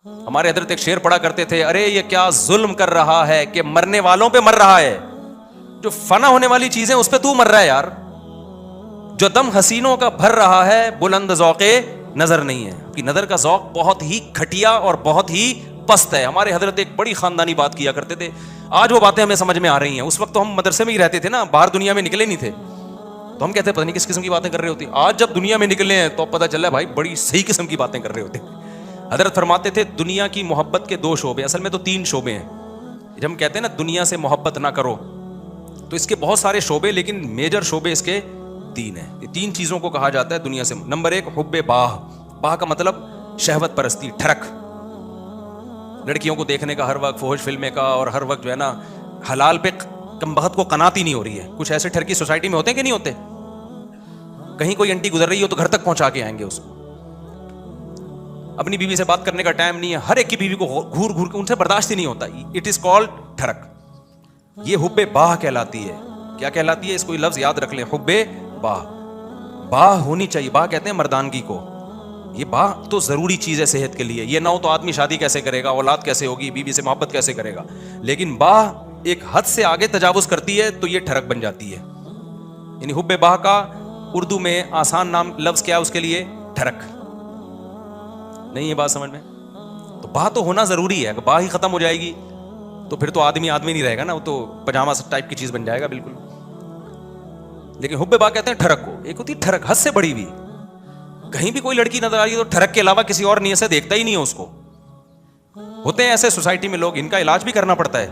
ہمارے حضرت ایک شعر پڑھا کرتے تھے, ارے یہ کیا ظلم کر رہا ہے کہ مرنے والوں پہ مر رہا ہے, جو فنا ہونے والی چیزیں اس پہ تو مر رہا ہے یار, جو دم حسینوں کا بھر رہا ہے بلند ذوق نظر نہیں ہے. کہ نظر کا ذوق بہت ہی گھٹیا اور بہت ہی پست ہے. ہمارے حضرت ایک بڑی خاندانی بات کیا کرتے تھے, آج وہ باتیں ہمیں سمجھ میں آ رہی ہیں. اس وقت تو ہم مدرسے میں ہی رہتے تھے نا, باہر دنیا میں نکلے نہیں تھے, تو ہم کہتے ہیں پتہ نہیں کس قسم کی باتیں کر رہے ہوتے. آج جب دنیا میں نکلے ہیں تو پتہ چلا ہے بھائی بڑی صحیح قسم کی باتیں کر رہے ہوتے. حضرت فرماتے تھے دنیا کی محبت کے 2 شعبے, اصل میں تو 3 شعبے ہیں. جب ہم کہتے ہیں نا دنیا سے محبت نہ کرو, تو اس کے بہت سارے شعبے, لیکن میجر شعبے اس کے 3 ہیں. یہ 3 چیزوں کو کہا جاتا ہے دنیا سے. نمبر 1 حب باہ. باہ کا مطلب شہوت پرستی, ٹھڑک, لڑکیوں کو دیکھنے کا ہر وقت, فحش فلمیں کا, اور ہر وقت جو ہے نا حلال پہ کم بخت کو قناعت ہی نہیں ہو رہی ہے. کچھ ایسے ٹھرکی سوسائٹی میں ہوتے ہیں کہ نہیں ہوتے, کہیں کوئی انٹی گزر رہی ہو تو گھر تک پہنچا کے آئیں گے اس کو. اپنی بیوی سے بات کرنے کا ٹائم نہیں ہے, ہر ایک کی بیوی کو گھور گھور کے ان سے برداشت ہی نہیں ہوتا. اٹ از کالڈ ٹھڑک. یہ حب باہ کہلاتی ہے. کیا کہلاتی ہے؟ اس کو لفظ یاد رکھ لیں, حب باہ. باہ ہونی چاہیے, باہ کہتے ہیں مردانگی کو. یہ باہ تو ضروری چیز ہے صحت کے لیے. یہ نہ ہو تو آدمی شادی کیسے کرے گا, اولاد کیسے ہوگی, بیوی سے محبت کیسے کرے گا. لیکن باہ ایک حد سے آگے تجاوز کرتی ہے تو یہ ٹھڑک بن جاتی ہے. یعنی حب باہ کا اردو میں آسان نام لفظ کیا ہے اس کے لیے؟ ٹھڑک. نہیں یہ بات سمجھ میں؟ تو باہ تو ہونا ضروری ہے. اگر باہ ہی ختم ہو جائے گی تو پھر تو آدمی نہیں رہے گا نا, وہ تو پجامہ ٹائپ کی چیز بن جائے گا بالکل. لیکن حب باہ کہتے ہیں ٹھڑک کو. ایک ہوتی ہے ٹھڑک حد سے بڑی ہوئی, کہیں بھی کوئی لڑکی نظر آ رہی ہے تو ٹھڑک کے علاوہ کسی اور نیت سے دیکھتا ہی نہیں ہے اس کو. ہوتے ہیں ایسے سوسائٹی میں لوگ, ان کا علاج بھی کرنا پڑتا ہے,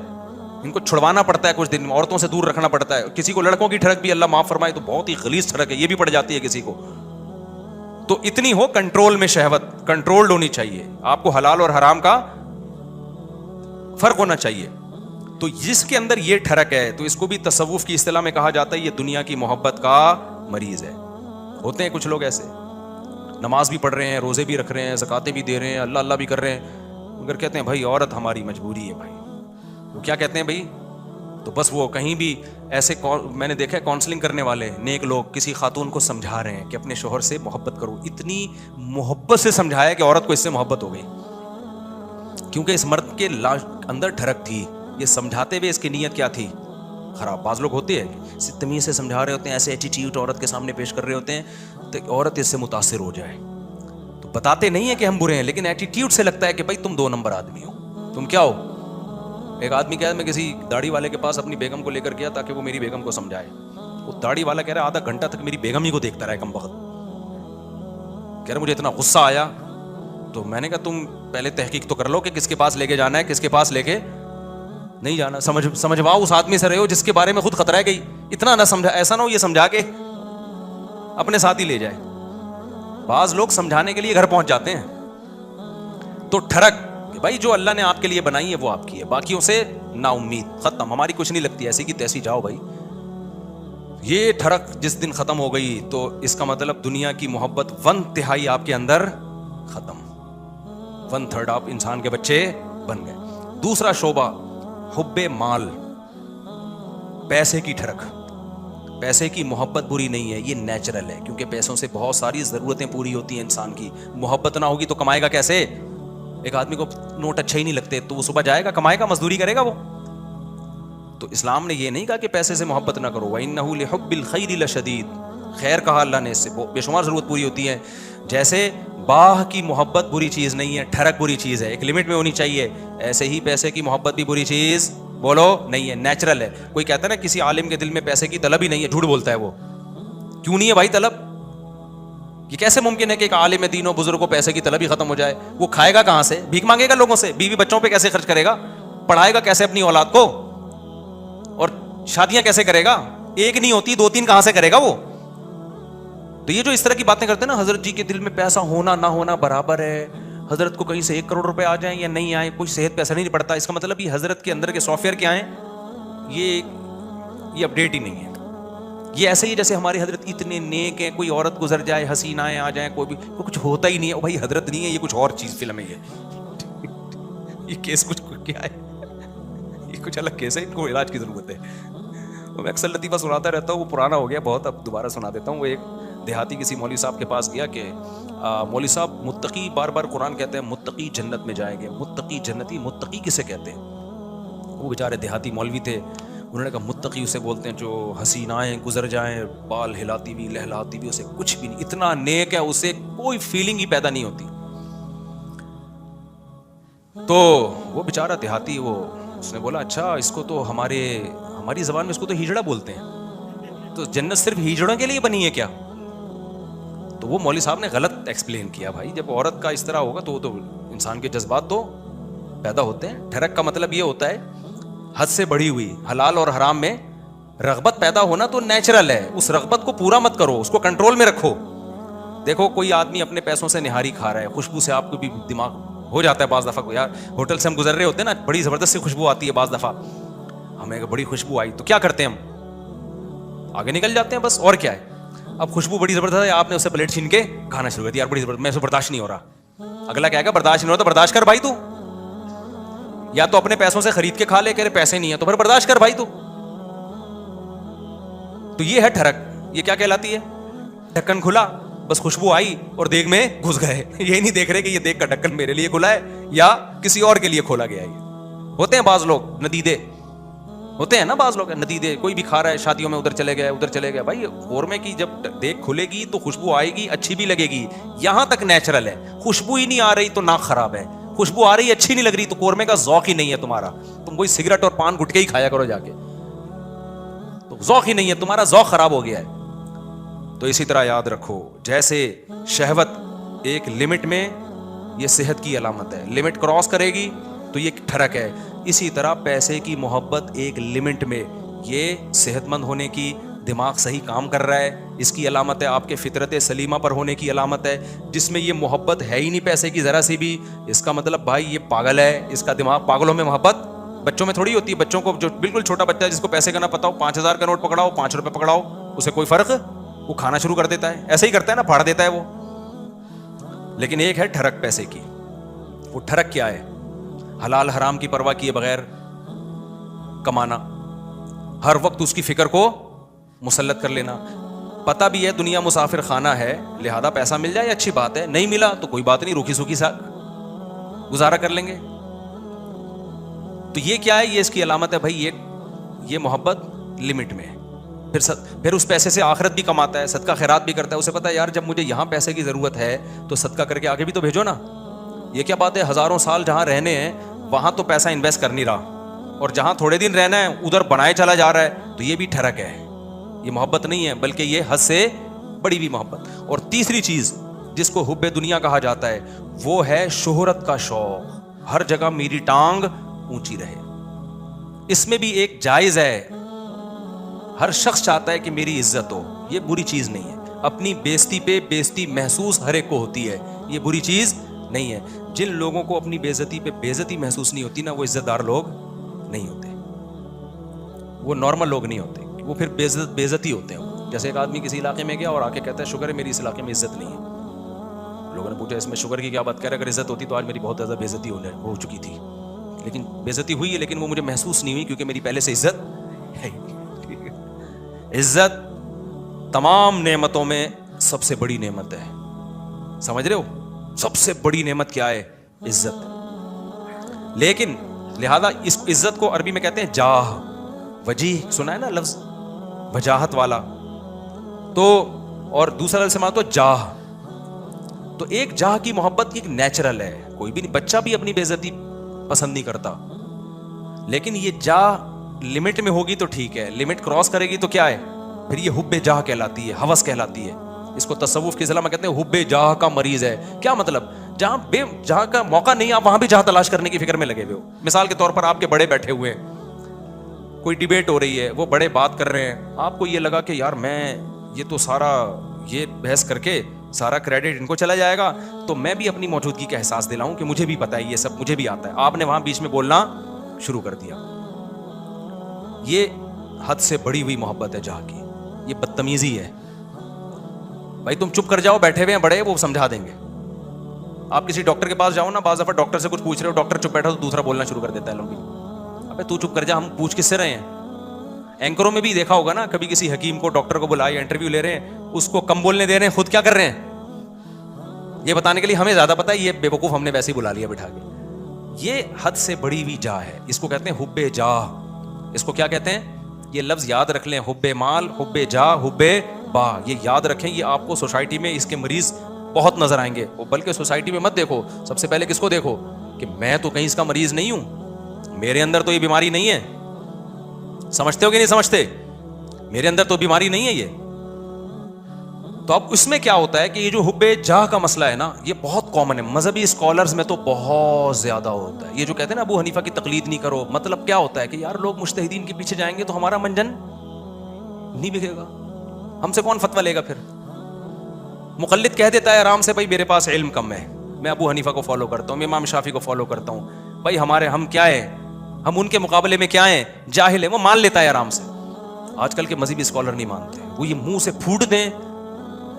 ان کو چھڑوانا پڑتا ہے کچھ دن, عورتوں سے دور رکھنا پڑتا ہے. کسی کو لڑکوں کی ٹھڑک بھی اللہ معاف فرمائے تو بہت ہی غلیظ ٹھڑک ہے, یہ بھی پڑ جاتی ہے کسی کو. تو اتنی ہو کنٹرول میں, شہوت کنٹرولڈ ہونی چاہیے. آپ کو حلال اور حرام کا فرق ہونا چاہیے. تو جس کے اندر یہ ٹھڑک ہے تو اس کو بھی تصوف کی اصطلاح میں کہا جاتا ہے یہ دنیا کی محبت کا مریض ہے. ہوتے ہیں کچھ لوگ ایسے, نماز بھی پڑھ رہے ہیں, روزے بھی رکھ رہے ہیں, زکاتیں بھی دے رہے ہیں, اللہ اللہ بھی کر رہے ہیں, مگر کہتے ہیں بھائی عورت ہماری مجبوری ہے. بھائی وہ کیا کہتے ہیں بھائی, تو بس وہ کہیں بھی ایسے, میں نے دیکھا ہے کاؤنسلنگ کرنے والے نیک لوگ کسی خاتون کو سمجھا رہے ہیں کہ اپنے شوہر سے محبت کرو. اتنی محبت سے سمجھایا کہ عورت کو اس سے محبت ہو گئی, کیونکہ اس مرد کے اندر ٹھڑک تھی. یہ سمجھاتے ہوئے اس کی نیت کیا تھی؟ خراب. بعض لوگ ہوتے ہیں تمیز سے سمجھا رہے ہوتے ہیں, ایسے ایٹیٹیوڈ عورت کے سامنے پیش کر رہے ہوتے ہیں تو عورت اس سے متاثر ہو جائے. تو بتاتے نہیں ہیں کہ ہم برے ہیں, لیکن ایٹیٹیوڈ سے لگتا ہے کہ بھائی تم 2 نمبر آدمی ہو, تم کیا ہو. ایک آدمی کہا میں کسی داڑھی والے کے پاس اپنی بیگم کو لے کر گیا تاکہ وہ میری بیگم کو سمجھائے. وہ داڑھی والا کہہ رہا ہے آدھا گھنٹہ تک میری بیگم ہی کو دیکھتا رہا کم وقت. کہہ رہا مجھے اتنا غصہ آیا. تو میں نے کہا تم پہلے تحقیق تو کر لو کہ کس کے پاس لے کے جانا ہے, کس کے پاس لے کے نہیں جانا. سمجھواؤ اس آدمی سے رہے ہو جس کے بارے میں خود خطرہ ہے گئی. اتنا نہ سمجھا, ایسا نہ ہو یہ سمجھا کے اپنے ساتھ ہی لے جائے. بعض لوگ سمجھانے کے لیے گھر پہنچ جاتے ہیں. تو ٹھڑک کہ بھائی جو اللہ نے آپ کے لیے بنائی ہے وہ آپ کی ہے, باقیوں سے نا امید, ختم, ہماری کچھ نہیں لگتی, ایسی کی تیسی جاؤ بھائی. یہ ٹھڑک جس دن ختم ہو گئی تو اس کا مطلب دنیا کی محبت 1/3 آپ کے اندر ختم, 1/3 آپ انسان کے بچے بن گئے. دوسرا شعبہ حب مال, پیسے کی ٹھڑک. پیسے کی محبت بری نہیں ہے, یہ نیچرل ہے, کیونکہ پیسوں سے بہت ساری ضرورتیں پوری ہوتی ہیں انسان کی. محبت نہ ہوگی تو کمائے گا کیسے؟ ایک آدمی کو نوٹ اچھے ہی نہیں لگتے تو وہ صبح جائے گا, کمائے گا, مزدوری کرے گا وہ. تو اسلام نے یہ نہیں کہا کہ پیسے سے محبت نہ کرو. وَإِنَّهُ لِحُبِّ الْخَيْرِ لَشَدِيدٌ, خیر کہا اللہ نے, اس سے بے شمار ضرورت پوری ہوتی ہے. جیسے باہ کی محبت بری چیز نہیں ہے, ٹھڑک بری چیز ہے, ایک لمٹ میں ہونی چاہیے, ایسے ہی پیسے کی محبت بھی بری چیز بولو نہیں ہے, نیچرل ہے. کوئی کہتا ہے نا کسی عالم کے دل میں پیسے کی طلب ہی نہیں ہے, جھوٹ بولتا ہے وہ. کیوں نہیں ہے بھائی طلب؟ یہ کیسے ممکن ہے کہ ایک عالم دین و بزرگ کو پیسے کی طلب ہی ختم ہو جائے؟ وہ کھائے گا کہاں سے؟ بھیک مانگے گا لوگوں سے؟ بیوی بچوں پہ کیسے خرچ کرے گا؟ پڑھائے گا کیسے اپنی اولاد کو؟ اور شادیاں کیسے کرے گا؟ ایک نہیں ہوتی 2-3 کہاں سے کرے گا وہ؟ تو یہ جو اس طرح کی باتیں کرتے ہیں نا, حضرت جی کے دل میں پیسہ ہونا نہ ہونا برابر ہے, حضرت کو کہیں سے 1 کروڑ روپے آ جائیں یا نہیں آئے کوئی صحت پہ اثر نہیں پڑتا. اس کا مطلب یہ حضرت کے اندر کے سافٹ ویئر کیا ہیں, یہ اپڈیٹ ہی نہیں ہے. یہ ایسے ہی جیسے ہمارے حضرت اتنے نیک ہیں, کوئی عورت گزر جائے, حسینائیں آ جائیں, کوئی کچھ ہوتا ہی نہیں ہے, بھائی حضرت نہیں ہے, یہ کچھ اور چیز فلم ہے. یہ کیس کچھ کیا ہے, یہ کچھ الگ کیس ہے, ان کو علاج کی ضرورت ہے. میں اکثر لطیفہ سناتا رہتا ہوں, وہ پرانا ہو گیا بہت, اب دوبارہ سنا دیتا ہوں. وہ ایک دیہاتی کسی مولوی صاحب کے پاس گیا کہ مولوی صاحب متقی بار بار قرآن کہتے ہیں متقی جنت میں جائیں گے, متقی جنتی, متقی کسے کہتے ہیں؟ وہ بیچارے دیہاتی مولوی تھے, انہوں نے کہا متقی اسے بولتے ہیں جو حسینائیں گزر جائیں بال ہلاتی ہوئی لہلاتی ہوئی, اسے کچھ بھی نہیں, اتنا نیک ہے اسے کوئی فیلنگ ہی پیدا نہیں ہوتی. تو وہ بیچارہ دیہاتی اس نے بولا اچھا اس کو تو ہماری زبان میں اس کو تو ہیجڑا بولتے ہیں, تو جنت صرف ہیجڑوں کے لیے بنی ہے کیا؟ تو وہ مولوی صاحب نے غلط ایکسپلین کیا, بھائی جب عورت کا اس طرح ہوگا تو انسان کے جذبات تو پیدا ہوتے ہیں. ٹھرک کا مطلب یہ ہوتا ہے حد سے بڑھی ہوئی, حلال اور حرام میں رغبت پیدا ہونا تو نیچرل ہے, اس رغبت کو پورا مت کرو, اس کو کنٹرول میں رکھو. دیکھو کوئی آدمی اپنے پیسوں سے نہاری کھا رہا ہے, خوشبو سے آپ کو بھی دماغ ہو جاتا ہے بعض دفعہ کو, یار ہوٹل سے ہم گزر رہے ہوتے ہیں نا, بڑی زبردست سی خوشبو آتی ہے, بعض دفعہ ہمیں بڑی خوشبو آئی تو کیا کرتے ہیں ہم آگے نکل جاتے ہیں بس, اور کیا ہے. اب خوشبو بڑی زبردست ہے, آپ نے اسے پلیٹ چھین کے کھانا شروع کر دیا, یار بڑی زبردست, میں اسے برداشت نہیں ہو رہا. اگلا کہے گا برداشت نہیں ہو رہا تو برداشت کر بھائی تو, یا تو اپنے پیسوں سے خرید کے کھا لے, کہ پیسے نہیں ہیں تو پھر برداشت کر بھائی تو. تو یہ ہے ٹھرک, یہ کیا کہلاتی ہے؟ ڈھکن کھلا, بس خوشبو آئی اور دیگ میں گھس گئے, یہ نہیں دیکھ رہے کہ یہ دیگ کا ڈھکن میرے لیے کھلا ہے یا کسی اور کے لیے کھولا گیا ہے. ہوتے ہیں بعض لوگ ندیدے, ہوتے ہیں نا بعض لوگ ندیدے, کوئی بھی کھا رہا ہے شادیوں میں ادھر چلے گئے. بھائی قورمے کی جب دیگ کھلے گی تو خوشبو آئے گی, اچھی بھی لگے گی, یہاں تک نیچرل ہے. خوشبو ہی نہیں آ رہی تو ناک خراب ہے, خوشبو آ رہی ہے اچھی نہیں لگ رہی تو قورمے کا ذوق ہی نہیں ہے تمہارا, تم کوئی سگریٹ اور پان گٹکے ہی کھایا کرو جا کے, تو ذوق ہی نہیں ہے تمہارا, ذوق خراب ہو گیا ہے. تو اسی طرح یاد رکھو, جیسے شہوت ایک لمٹ میں, یہ صحت کی علامت ہے, لمٹ کراس کرے گی تو یہ ٹھرک ہے. اسی طرح پیسے کی محبت ایک لمٹ میں, یہ صحت مند ہونے کی, دماغ صحیح کام کر رہا ہے, اس کی علامت ہے. آپ کے فطرت سلیمہ پر ہونے کی علامت ہے. جس میں یہ محبت ہے ہی نہیں پیسے کی ذرا سی بھی, اس کا مطلب بھائی یہ پاگل ہے, اس کا دماغ, پاگلوں میں محبت بچوں میں تھوڑی ہوتی ہے. بچوں کو جو بالکل چھوٹا بچہ ہے جس کو پیسے کا نہ پتا ہو, 5,000 کا نوٹ پکڑاؤ, 5 روپے پکڑاؤ, اسے کوئی فرق, وہ کھانا شروع کر دیتا ہے, ایسے ہی کرتا ہے نا, پھاڑ دیتا ہے وہ. لیکن ایک ہے ٹھرک پیسے کی. وہ ٹھرک کیا ہے؟ حلال حرام کی پرواہ کیے بغیر کمانا, ہر وقت اس کی فکر کو مسلط کر لینا. پتہ بھی ہے دنیا مسافر خانہ ہے, لہذا پیسہ مل جائے اچھی بات ہے, نہیں ملا تو کوئی بات نہیں, روکھی سوکھی سا گزارا کر لیں گے. تو یہ کیا ہے؟ یہ اس کی علامت ہے بھائی, یہ محبت لمٹ میں ہے. پھر اس پیسے سے آخرت بھی کماتا ہے, صدقہ خیرات بھی کرتا ہے. اسے پتا ہے یار جب مجھے یہاں پیسے کی ضرورت ہے تو صدقہ کر کے آگے بھی تو بھیجو نا. یہ کیا بات ہے, ہزاروں سال جہاں رہنے ہیں وہاں تو پیسہ انویسٹ کر نہیں رہا, اور جہاں تھوڑے دن رہنا ہے ادھر بنائے چلا جا رہا ہے. تو یہ بھی ٹھرک ہے, یہ محبت نہیں ہے, بلکہ یہ حد سے بڑی بھی محبت. اور تیسری چیز جس کو حب دنیا کہا جاتا ہے وہ ہے شہرت کا شوق, ہر جگہ میری ٹانگ اونچی رہے. اس میں بھی ایک جائز ہے, ہر شخص چاہتا ہے کہ میری عزت ہو, یہ بری چیز نہیں ہے. اپنی بےزتی پہ بےزتی محسوس ہر ایک کو ہوتی ہے, یہ بری چیز نہیں ہے. جن لوگوں کو اپنی بےزتی پہ بےزتی محسوس نہیں ہوتی نا, وہ عزت دار لوگ نہیں ہوتے, وہ نارمل لوگ نہیں ہوتے, وہ پھر بےزتی ہوتے ہیں. جیسے ایک آدمی کسی علاقے میں گیا اور آ کے کہتا ہے شکر ہے میری اس علاقے میں عزت نہیں ہے. لوگوں نے پوچھا اس میں شکر کی کیا بات کر رہے, اگر عزت ہوتی تو آج میری بہت زیادہ بےزتی ہو چکی تھی. لیکن بےزتی ہوئی ہے لیکن وہ مجھے محسوس نہیں ہوئی کیونکہ میری پہلے سے عزت ہے. عزت تمام نعمتوں میں سب سے بڑی نعمت ہے, سمجھ رہے ہو؟ سب سے بڑی نعمت کیا ہے؟ عزت. لیکن لہذا اس عزت کو عربی میں کہتے ہیں جاہ, وجیح سنا ہے نا لفظ, وجاہت والا. تو اور دوسرا لفظ مانو تو جاہ. تو ایک جاہ کی محبت ایک نیچرل ہے, کوئی بھی نہیں, بچہ بھی اپنی بے عزتی پسند نہیں کرتا. لیکن یہ جاہ لمٹ میں ہوگی تو ٹھیک ہے, لمٹ کراس کرے گی تو کیا ہے پھر یہ حب جاہ کہلاتی ہے, ہوس کہلاتی ہے. اس کو تصوف کی اصطلاح میں کہتے ہیں حب جاہ کا مریض ہے. کیا مطلب؟ جہاں کا موقع نہیں آپ وہاں بھی جہاں تلاش کرنے کی فکر میں لگے ہوئے ہو. مثال کے طور پر آپ کے بڑے بیٹھے ہوئے ہیں, کوئی ڈیبیٹ ہو رہی ہے, وہ بڑے بات کر رہے ہیں, آپ کو یہ لگا کہ یار میں یہ تو سارا یہ بحث کر کے سارا کریڈٹ ان کو چلا جائے گا, تو میں بھی اپنی موجودگی کا احساس دلاؤں کہ مجھے بھی پتا ہے, یہ سب مجھے بھی آتا ہے. آپ نے وہاں بیچ میں بولنا شروع کر دیا. یہ حد سے بڑی ہوئی محبت ہے جہاں کی, یہ بدتمیزی ہے. بھائی تم چپ کر جاؤ, بیٹھے ہوئے ہیں بڑے, وہ سمجھا دیں گے. آپ کسی ڈاکٹر کے پاس جاؤ نا, بعض دفعہ ڈاکٹر سے کچھ پوچھ رہے ہو, ڈاکٹر چپ بیٹھا تو دوسرا بولنا شروع کر دیتا ہے. لوگ ابے تو چپ کر جا, ہم پوچھ کس سے رہے ہیں. اینکروں میں بھی دیکھا ہوگا نا, کبھی کسی حکیم کو ڈاکٹر کو بلایا, انٹرویو لے رہے ہیں, اس کو کم بولنے دے رہے ہیں, خود کیا کر رہے ہیں, یہ بتانے کے لیے ہمیں زیادہ پتا ہے, یہ بیوقوف ہم نے ویسے ہی بلا لیا بٹھا کے. یہ حد سے بڑی ہوئی جاہ ہے, اس کو کہتے ہیں حب جاہ. اس کو کیا کہتے ہیں, یہ لفظ یاد رکھ لیں, حب مال, حب جاہ, حب با, یہ یاد رکھیں. یہ آپ کو سوسائٹی میں اس کے مریض بہت نظر آئیں گے. بلکہ سوسائٹی میں مت دیکھو, سب سے پہلے کس کو دیکھو کہ میں تو کہیں اس کا مریض نہیں ہوں, میرے اندر تو یہ بیماری نہیں ہے. سمجھتے ہو کہ نہیں سمجھتے, میرے اندر تو بیماری نہیں ہے یہ. تو اب اس میں کیا ہوتا ہے کہ یہ جو حب جاہ کا مسئلہ ہے نا, یہ بہت کامن ہے مذہبی اسکالرز میں, تو بہت زیادہ ہوتا ہے. یہ جو کہتے ہیں نا ابو حنیفہ کی تقلید نہیں کرو, مطلب کیا ہوتا ہے کہ یار لوگ مجتہدین کے پیچھے جائیں گے تو ہمارا منجن نہیں بکے گا, ہم سے کون فتویٰ لے گا پھر. مقلد کہہ دیتا ہے آرام سے, بھائی میرے پاس علم کم ہے, میں ابو حنیفہ کو فالو کرتا ہوں, میں امام شافعی کو فالو کرتا ہوں, بھائی ہم کیا ہیں, ہم ان کے مقابلے میں کیا ہیں, جاہل ہیں. وہ مان لیتا ہے آرام سے. آج کل کے مذہبی اسکالر نہیں مانتے, وہ یہ منہ سے پھوٹ دیں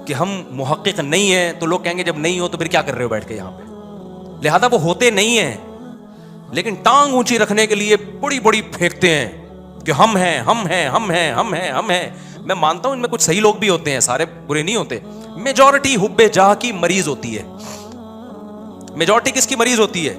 کہ ہم محقق نہیں ہیں, تو لوگ کہیں گے جب نہیں ہو تو پھر کیا کر رہے ہو بیٹھ کے یہاں پہ. لہذا وہ ہوتے نہیں ہیں, لیکن ٹانگ اونچی رکھنے کے لیے بڑی بڑی پھینکتے ہیں کہ ہم ہیں, ہم ہیں, ہم ہیں, ہم ہیں, ہم ہیں. میں مانتا ہوں ان میں کچھ صحیح لوگ بھی ہوتے ہیں, سارے برے نہیں ہوتے. میجورٹی حب جاہ کی مریض ہوتی ہے. میجورٹی کس کی مریض ہوتی ہے,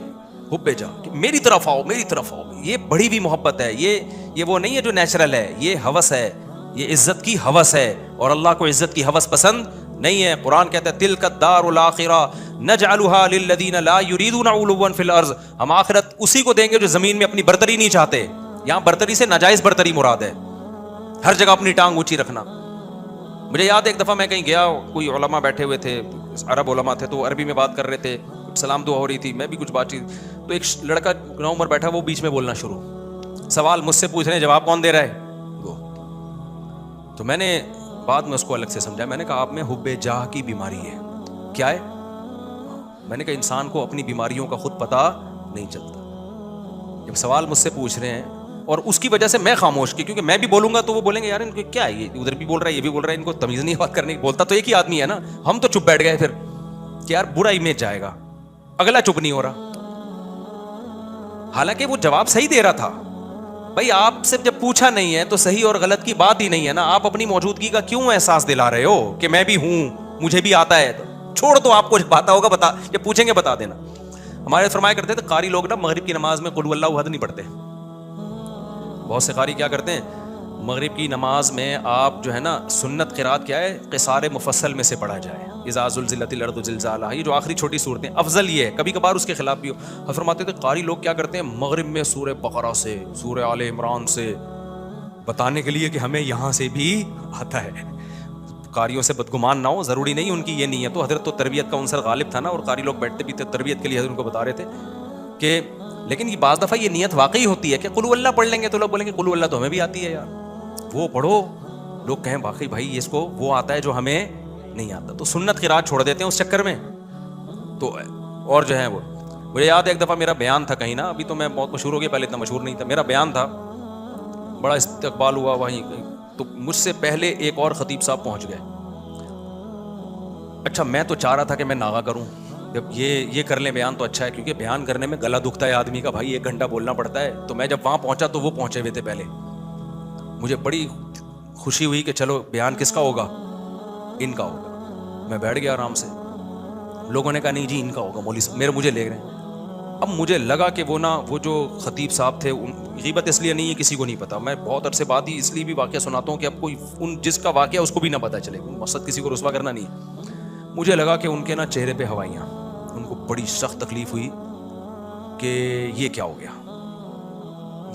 حب جاہ. میری طرف آؤ, میری طرف آؤ. یہ بڑی بھی محبت ہے, یہ وہ نہیں ہے جو نیچرل ہے, یہ ہوس ہے, یہ عزت کی ہوس ہے. اور اللہ کو عزت کی ہوس پسند نہیں ہے. قرآن کہتا ہے تلک الدار الاخرہ نجعلها للذین لا یریدون علوا فی الارض, ہم آخرت اسی کو دیں گے جو زمین میں اپنی برتری نہیں چاہتے. یہاں برتری سے ناجائز برتری مراد ہے, ہر جگہ اپنی ٹانگ اونچی رکھنا. مجھے یاد ہے ایک دفعہ میں کہیں گیا, کوئی علماء بیٹھے ہوئے تھے, عرب علماء تھے, تو عربی میں بات کر رہے تھے, سلام دعا ہو رہی تھی, میں بھی کچھ بات چیت, تو ایک لڑکا نو عمر بیٹھا, وہ بیچ میں بولنا شروع, سوال مجھ سے پوچھ رہے ہیں, جواب کون دے رہا ہے وہ. تو میں نے بعد میں اس کو الگ سے سمجھا, میں نے کہا آپ میں حب جاہ کی بیماری ہے. کیا ہے, میں نے کہا انسان کو اپنی بیماریوں کا خود پتہ نہیں چلتا. جب سوال مجھ سے پوچھ رہے ہیں اور اس کی وجہ سے میں خاموش کی, کیونکہ میں بھی بولوں گا تو وہ بولیں گے یار ان کو کیا ہے, یہ ادھر بھی بول رہا ہے, یہ بھی بول رہا ہے, ان کو تمیز نہیں بات کرنے کی. بولتا تو ایک ہی آدمی ہے نا, ہم تو چپ بیٹھ گئے پھر کہ یار برا امیج جائے گا, اگلا چپ نہیں ہو رہا. حالانکہ وہ جواب صحیح دے رہا تھا. بھائی آپ سے جب پوچھا نہیں ہے تو صحیح اور غلط کی بات ہی نہیں ہے نا, آپ اپنی موجودگی کا کیوں احساس دلا رہے ہو کہ میں بھی ہوں, مجھے بھی آتا ہے. چھوڑ دو, آپ کو جب آتا ہوگا بتا, جب پوچھیں گے بتا دینا. ہمارے فرمایا کرتے تھے قاری لوگ نا مغرب کی نماز میں قل ہو اللہ احد نہیں پڑھتے. بہت سے قاری کیا کرتے ہیں, مغرب کی نماز میں آپ جو ہے نا سنت قرات کیا ہے, قصار مفصل میں سے پڑھا جائے, اذا زلزلت الارض زلزالہا, یہ جو آخری چھوٹی صورتیں, افضل یہ ہے. کبھی کبھار اس کے خلاف بھی ہو. فرماتے تھے قاری لوگ کیا کرتے ہیں, مغرب میں سورہ بقرہ سے, سورہ آل عمران سے, بتانے کے لیے کہ ہمیں یہاں سے بھی آتا ہے. قاریوں سے بدگمان نہ ہو, ضروری نہیں ان کی یہ نہیں ہے. تو حضرت تو تربیت کا عنصر غالب تھا نا, اور قاری لوگ بیٹھتے بھی تھے تربیت کے لیے, حضرت ان کو بتا رہے تھے کہ, لیکن یہ بعض دفعہ یہ نیت واقعی ہوتی ہے کہ قل اللہ پڑھ لیں گے تو لوگ بولیں گے قل اللہ تو ہمیں بھی آتی ہے یار, وہ پڑھو. لوگ کہیں واقعی بھائی اس کو وہ آتا ہے جو ہمیں نہیں آتا, تو سنت قرات چھوڑ دیتے ہیں اس چکر میں. تو اور جو ہے وہ, مجھے یاد ہے ایک دفعہ میرا بیان تھا کہیں نا, ابھی تو میں بہت مشہور ہو گیا, پہلے اتنا مشہور نہیں تھا. میرا بیان تھا, بڑا استقبال ہوا وہیں, تو مجھ سے پہلے ایک اور خطیب صاحب پہنچ گئے. اچھا میں تو چاہ رہا تھا کہ میں ناغا کروں, جب یہ کر لیں بیان تو اچھا ہے, کیونکہ بیان کرنے میں گلا دکھتا ہے آدمی کا, بھائی 1 گھنٹہ بولنا پڑتا ہے. تو میں جب وہاں پہنچا تو وہ پہنچے ہوئے تھے پہلے. مجھے بڑی خوشی ہوئی کہ چلو بیان کس کا ہوگا, ان کا ہوگا. میں بیٹھ گیا آرام سے. لوگوں نے کہا نہیں جی ان کا ہوگا, مولوی صاحب مجھے لے رہے ہیں. اب مجھے لگا کہ وہ جو خطیب صاحب تھے, غیبت اس لیے نہیں ہے, کسی کو نہیں پتا, میں بہت عرصے بعد ہی اس لیے بھی واقعہ سناتا ہوں کہ اب کوئی جس کا واقعہ اس کو بھی نہ پتا چلے, مقصد کسی کو رسوا کرنا نہیں. مجھے لگا کہ ان کے نا چہرے پہ ہوائیاں, ان کو بڑی سخت تکلیف ہوئی کہ یہ کیا ہو گیا,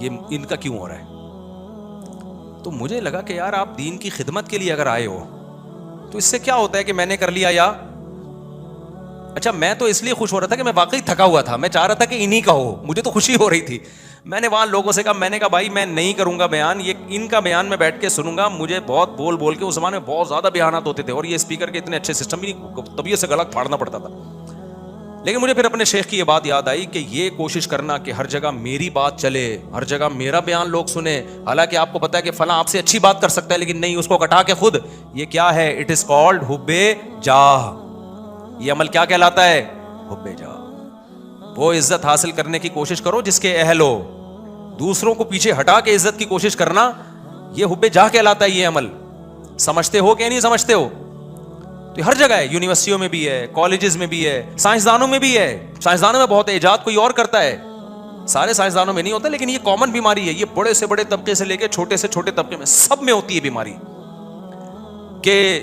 یہ ان کا کیوں ہو رہا ہے. تو مجھے لگا کہ یار آپ دین کی خدمت کے لیے اگر آئے ہو تو اس سے کیا ہوتا ہے کہ میں نے کر لیا, یا اچھا میں تو اس لیے خوش ہو رہا تھا کہ میں واقعی تھکا ہوا تھا, میں چاہ رہا تھا کہ انہی کا ہو, مجھے تو خوشی ہو رہی تھی. میں نے وہاں لوگوں سے کہا, میں نے کہا بھائی میں نہیں کروں گا بیان, یہ ان کا بیان میں بیٹھ کے سنوں گا. مجھے بہت بول کے اس زمانے میں بہت زیادہ بیانات ہوتے تھے, اور یہ اسپیکر کے اتنے اچھے سسٹم بھی نہیں, طبیعت سے گلا پھاڑنا پڑتا تھا. لیکن مجھے پھر اپنے شیخ کی یہ بات یاد آئی کہ یہ کوشش کرنا کہ ہر جگہ میری بات چلے, ہر جگہ میرا بیان لوگ سنیں, حالانکہ آپ کو پتا ہے کہ فلاں آپ سے اچھی بات کر سکتا ہے, لیکن نہیں, اس کو کٹا کے خود. یہ کیا ہے, اٹ از کالڈ حب جاہ. یہ عمل کیا کہلاتا ہے, حب جاہ. وہ عزت حاصل کرنے کی کوشش کرو جس کے اہل ہو, دوسروں کو پیچھے ہٹا کے عزت کی کوشش کرنا, یہ حب جاہ کہلاتا ہے. یہ عمل سمجھتے ہو کہ نہیں سمجھتے ہو؟ تو ہر جگہ ہے, یونیورسٹیوں میں بھی ہے, کالجز میں بھی ہے, سائنسدانوں میں بھی ہے. سائنسدانوں میں بہت ایجاد کوئی اور کرتا ہے, سارے سائنسدانوں میں نہیں ہوتا, لیکن یہ کامن بیماری ہے. یہ بڑے سے بڑے طبقے سے لے کے چھوٹے سے چھوٹے طبقے میں سب میں ہوتی ہے بیماری, کہ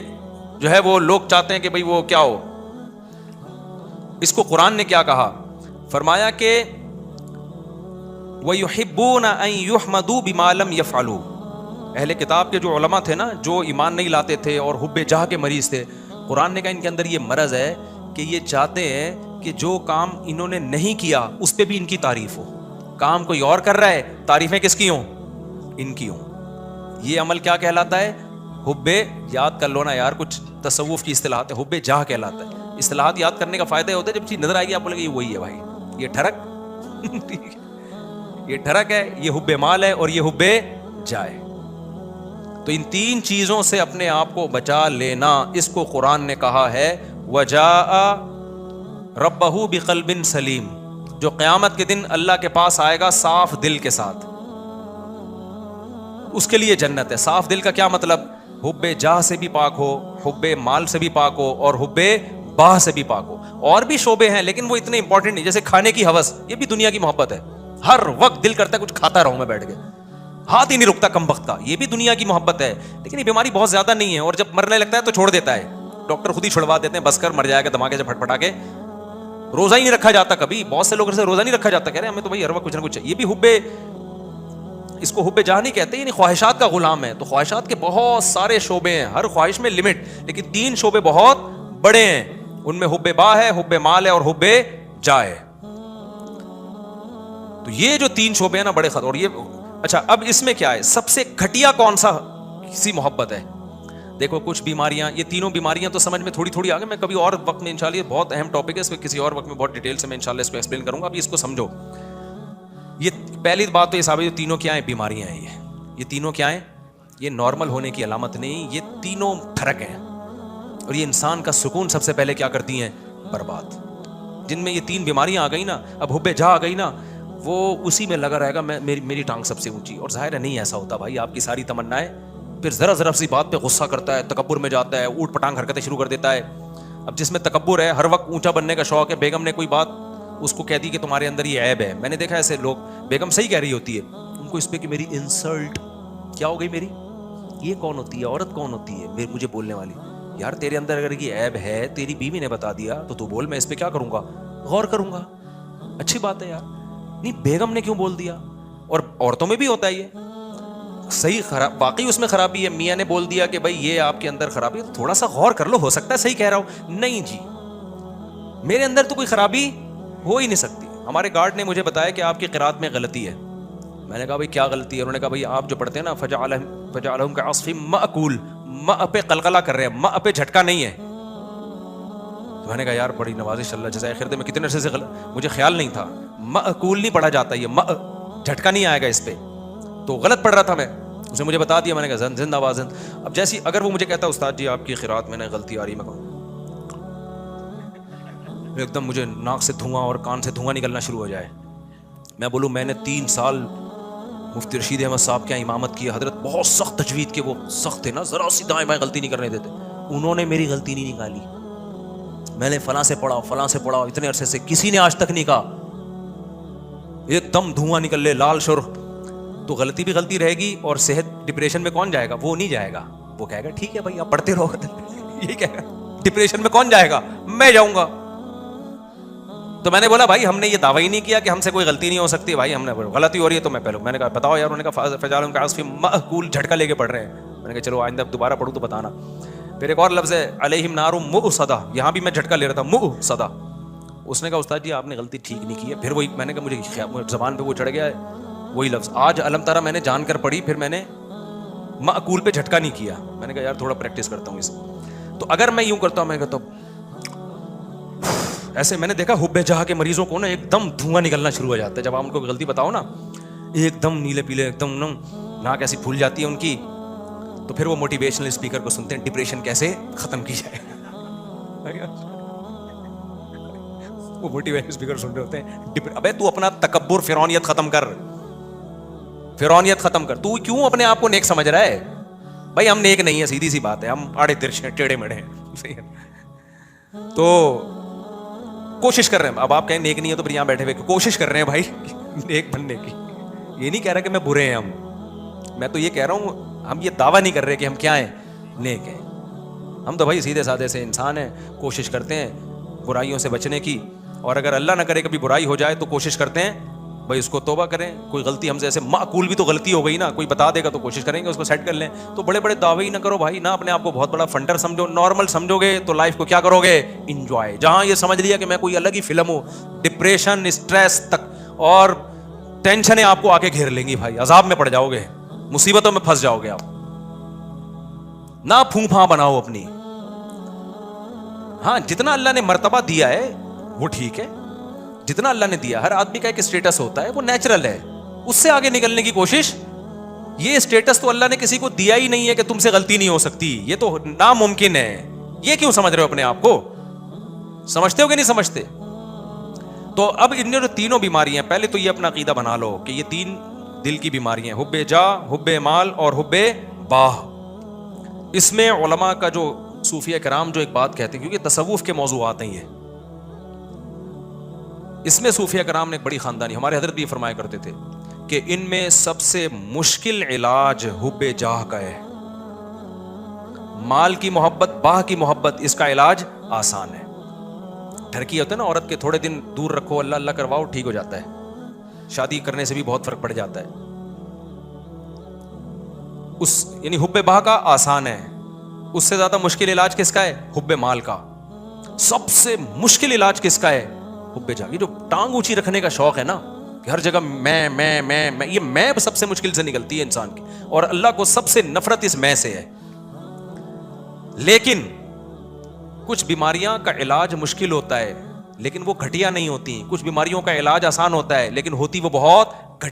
جو ہے وہ لوگ چاہتے ہیں کہ بھئی وہ کیا ہو. اس کو قرآن نے کیا کہا, فرمایا کہ وَيُحِبُّونَ أَن يُحْمَدُوا بِمَا لَمْ يَفْعَلُوا. اہل کتاب کے جو علماء تھے نا, جو ایمان نہیں لاتے تھے اور حب جاہ کے مریض تھے, قرآن نے کہا ان کے اندر یہ مرض ہے کہ یہ چاہتے ہیں کہ جو کام انہوں نے نہیں کیا اس پہ بھی ان کی تعریف ہو. کام کوئی اور کر رہا ہے, تعریفیں کس کی ہوں, ان کی ہوں. یہ عمل کیا کہلاتا ہے, حب, یاد کر لو نا یار, کچھ تصوف کی اصطلاحات ہے, حب جاہ کہلاتا ہے. اصطلاحات یاد کرنے کا فائدہ ہوتا ہے جب چیز نظر آئے گی آپ بولے گے یہ وہی ہے بھائی, یہ ٹھڑک یہ ٹھڑک ہے, یہ حب مال ہے اور یہ حب جائے. تو ان تین چیزوں سے اپنے آپ کو بچا لینا, اس کو قرآن نے کہا ہے وَجَاءَ رَبَّهُ بِقَلْبٍ سلیم, جو قیامت کے دن اللہ کے پاس آئے گا صاف دل کے ساتھ, اس کے لیے جنت ہے. صاف دل کا کیا مطلب, حب جاہ سے بھی پاک ہو, حب مال سے بھی پاک ہو اور حب باہ سے بھی پاک ہو. اور بھی شعبے ہیں لیکن وہ اتنے امپورٹنٹ نہیں, جیسے کھانے کی ہوس, یہ بھی دنیا کی محبت ہے. ہر وقت دل کرتا ہے کچھ کھاتا رہوں میں بیٹھ کے, ہاتھ ہی نہیں رکتا کم وقت کا, یہ بھی دنیا کی محبت ہے. لیکن یہ بیماری بہت زیادہ نہیں ہے, اور جب مرنے لگتا ہے تو چھوڑ دیتا ہے, ڈاکٹر خود ہی چھڑوا دیتے ہیں, بس کر مر جائے گا دھماکے سے پھٹ پھٹا کے. روزہ ہی نہیں رکھا جاتا کبھی, بہت سے لوگ سے روزہ نہیں رکھا جاتا, کہہ رہے ہیں ہمیں تو بھائی ہر وقت کچھ نہ کچھ. یہ بھی حب, اس کو حب جاہ نہیں کہتے, یعنی خواہشات کا غلام ہے. تو خواہشات کے بہت سارے شعبے ہیں, ہر خواہش میں لمٹ, لیکن تین شعبے بہت بڑے ہیں. ان میں حب باہ ہے, حب مال ہے اور حب جاہ ہے. تو یہ جو تین شعبے ہیں نا بڑے خطر. اور یہ اچھا, اب اس میں کیا ہے, سب سے گھٹیا کون سا سی محبت ہے. دیکھو کچھ بیماریاں, یہ تینوں بیماریاں تو سمجھ میں تھوڑی تھوڑی آ گئی, میں کبھی اور وقت میں انشاءاللہ, بہت اہم ٹاپک ہے, اس پہ کسی اور وقت میں بہت ڈیٹیل سے میں انشاءاللہ اس کو ایکسپلین کروں گا. ابھی اس کو سمجھو. یہ پہلی بات تو یہ صاحب, یہ تینوں کیا ہیں, بیماریاں ہیں. یہ تینوں کیا ہیں, یہ نارمل ہونے کی علامت نہیں, یہ تینوں ٹھڑک ہیں. اور یہ انسان کا سکون سب سے پہلے کیا کرتی ہیں, برباد. جن میں یہ تین بیماریاں آ گئی نا, اب حب جاہ آ گئی نا, وہ اسی میں لگا رہے گا میری ٹانگ سب سے اونچی. اور ظاہر ہے نہیں ایسا ہوتا بھائی, آپ کی ساری تمنائیں, پھر ذرا سی بات پہ غصہ کرتا ہے, تکبر میں جاتا ہے, اوٹ پٹانگ حرکتیں شروع کر دیتا ہے. اب جس میں تکبر ہے, ہر وقت اونچا بننے کا شوق ہے, بیگم نے کوئی بات اس کو کہہ دی کہ تمہارے اندر یہ عیب ہے. میں نے دیکھا ایسے لوگ, بیگم صحیح کہہ رہی ہوتی ہے, ان کو اس پہ کہ میری انسلٹ کیا ہو گئی, میری یہ کون ہوتی ہے, عورت کون ہوتی ہے مجھے بولنے والی. یار تیرے اندر اگر یہ عیب ہے, تیری بیوی نے بتا دیا تو تو بول, میں اس پہ کیا کروں گا, غور کروں گا, اچھی بات ہے یار. نہیں بیگم نے کیوں بول دیا. اور عورتوں میں بھی ہوتا ہے یہ, صحیح خراب, واقعی اس میں خرابی ہے, میاں نے بول دیا کہ بھائی یہ آپ کے اندر خرابی ہے, تھوڑا سا غور کر لو, ہو سکتا ہے صحیح کہہ رہا ہوں. نہیں جی, میرے اندر تو کوئی خرابی ہو ہی نہیں سکتی. ہمارے گارڈ نے مجھے بتایا کہ آپ کی قرات میں غلطی ہے. میں نے کہا بھائی کیا غلطی ہے. انہوں نے کہا بھائی آپ جو پڑھتے ہیں نا فجعلہم کعصف مأکول, ماء پہ قلقلہ کر رہے ہیں, ماء پہ جھٹکا نہیں ہے. تو میں نے کہا یار بڑی نوازش, اللہ جزائے خیر دے, میں کتنے عرصے سے مجھے خیال نہیں تھا, مأکول نہیں پڑھا جاتا, یہ ماء جھٹکا نہیں آئے گا اس پہ, تو غلط پڑھ رہا تھا میں. اسے مجھے بتا دیا, میں نے کہا زند آواز زند. اب جیسی اگر وہ مجھے کہتا استاد جی آپ کی قرات میں نے غلطی آ رہی, میں کہوں ایک دم مجھے ناک سے دھواں اور کان سے دھواں نکلنا شروع ہو جائے. میں بولوں میں نے 3 سال مفتی رشید احمد صاحب کے یہاں امامت کی, حضرت بہت سخت تجوید کے وہ سخت تھے نا, ذرا سی دائیں بائیں غلطی نہیں کرنے دیتے. انہوں نے میری غلطی نہیں نکالی. میں نے فلاں سے پڑھا اتنے عرصے سے, کسی نے آج تک نہیں کہا. ایک دم دھواں نکل لے, لال سرخ, تو غلطی بھی غلطی رہے گی. اور صحت ڈپریشن میں کون جائے گا, وہ نہیں جائے گا, وہ کہے گا ٹھیک ہے بھائی آپ پڑھتے رہو. یہی کہے گا, ڈپریشن میں کون جائے گا, میں جاؤں گا. تو میں نے بولا بھائی ہم نے یہ دعویٰ ہی نہیں کیا کہ ہم سے کوئی غلطی نہیں ہو سکتی, بھائی ہم نے غلطی ہو رہی ہے تو میں نے کہا بتاؤ یار. انہوں نے کہا فجعلہم کعصف مأکول, جھٹکا لے کے پڑھ رہے ہیں. میں نے کہا چلو آئندہ دوبارہ پڑھوں تو بتانا. پھر ایک اور لفظ ہے علیہم نار مؤصدہ, یہاں بھی میں جھٹکا لے رہا تھا, مؤصدہ. اس نے کہا استاد جی آپ نے غلطی ٹھیک نہیں کی ہے. پھر وہی میں نے کہا مجھے زبان پہ وہ چڑھ گیا ہے وہی لفظ. آج علم تارا میں نے جان کر پڑھی, پھر میں نے مأکول پہ جھٹکا نہیں کیا. میں نے کہا یار تھوڑا پریکٹس کرتا ہوں اس. تو اگر میں یوں کرتا ہوں, میں کہتا ہوں ایسے, میں نے دیکھا حب جاہ کے مریضوں کو نا ایک دم دھواں نکلنا شروع ہو جاتا ہے. جب آپ ان کو غلطی بتاؤ نا, ایک دم نیلے پیلے, ایک دم ناک ایسی پھول جاتی ہے ان کی. تو پھر وہ موٹیویشنل اسپیکر کو سنتے ہیں, ڈپریشن کیسے ختم کی جائے. وہ موٹیویشنل اسپیکر سن رہے ہوتے ہیں, ابے تو اپنا تکبر فرعونیت ختم کر, فرعونیت ختم کر. تو کیوں اپنے آپ کو نیک سمجھ رہا ہے؟ بھائی ہم نیک نہیں ہے, سیدھی سی بات ہے, ہم آڑے ترچھے ٹیڑھے میڑھے ہیں. تو کوشش کر رہے ہیں. اب آپ کہیں نیک نہیں ہے تو پھر یہاں بیٹھے ہوئے کوشش کر رہے ہیں بھائی نیک بننے کی. یہ نہیں کہہ رہا کہ میں برے ہیں ہم, میں تو یہ کہہ رہا ہوں ہم یہ دعویٰ نہیں کر رہے کہ ہم کیا ہیں, نیک ہیں. ہم تو بھائی سیدھے سادے سے انسان ہیں, کوشش کرتے ہیں برائیوں سے بچنے کی, اور اگر اللہ نہ کرے کبھی برائی ہو جائے تو کوشش کرتے ہیں بھائی اس کو توبہ کریں. کوئی غلطی ہم سے ایسے معقول بھی تو غلطی ہو گئی نا, کوئی بتا دے گا تو کوشش کریں گے اس کو سیٹ کر لیں. تو بڑے بڑے دعوے ہی نہ کرو بھائی, نہ اپنے آپ کو بہت بڑا فنڈر سمجھو. نارمل سمجھو گے تو لائف کو کیا کرو گے, انجوائے. جہاں یہ سمجھ لیا کہ میں کوئی الگ ہی فلم ہوں, ڈپریشن, اسٹریس تک اور ٹینشنیں آپ کو آ کے گھیر لیں گی بھائی, عذاب میں پڑ جاؤ گے, مصیبتوں میں پھنس جاؤ گے آپ. نہ پھوں پھاں بناؤ اپنی. ہاں جتنا اللہ نے مرتبہ دیا ہے وہ ٹھیک ہے, جتنا اللہ نے دیا. ہر آدمی کا ایک اسٹیٹس ہوتا ہے, وہ نیچرل ہے, اس سے آگے نکلنے کی کوشش. یہ اسٹیٹس تو اللہ نے کسی کو دیا ہی نہیں ہے کہ تم سے غلطی نہیں ہو سکتی, یہ تو ناممکن ہے. یہ کیوں سمجھ رہے ہو اپنے آپ کو, سمجھتے ہو کہ نہیں سمجھتے؟ تو اب ان جو تینوں بیماریاں, پہلے تو یہ اپنا عقیدہ بنا لو کہ یہ تین دل کی بیماریاں, حب جاہ, حب مال اور حب باہ. اس میں علماء کا جو صوفیہ کرام جو ایک بات کہتے ہیں, کیونکہ تصوف کے موضوعات ہیں یہ, اس میں صوفیہ کرام نے ایک بڑی خاندانی, ہمارے حضرت بھی فرمایا کرتے تھے کہ ان میں سب سے مشکل علاج حب جاہ کا ہے. مال کی محبت, باہ کی محبت, اس کا علاج آسان ہے. ڈھرکی ہوتا ہے نا عورت کے, تھوڑے دن دور رکھو, اللہ اللہ کرواؤ, ٹھیک ہو جاتا ہے. شادی کرنے سے بھی بہت فرق پڑ جاتا ہے. اس یعنی حب باہ کا آسان ہے, اس سے زیادہ مشکل علاج کس کا ہے, حب مال کا. سب سے مشکل علاج کس کا ہے, حب جاہ. یہ جو ٹانگ اونچی رکھنے کا شوق ہے نا, کہ ہر جگہ میں یہ میں سب سے مشکل سے نکلتی ہے انسان کی, اور اللہ کو سب سے نفرت اس میں سے ہے. لیکن کچھ بیماریاں کا علاج مشکل ہوتا ہے لیکن وہ گھٹیا نہیں ہوتی. کچھ بیماریوں کا علاج آسان ہوتا ہے لیکن ہوتی وہ بہت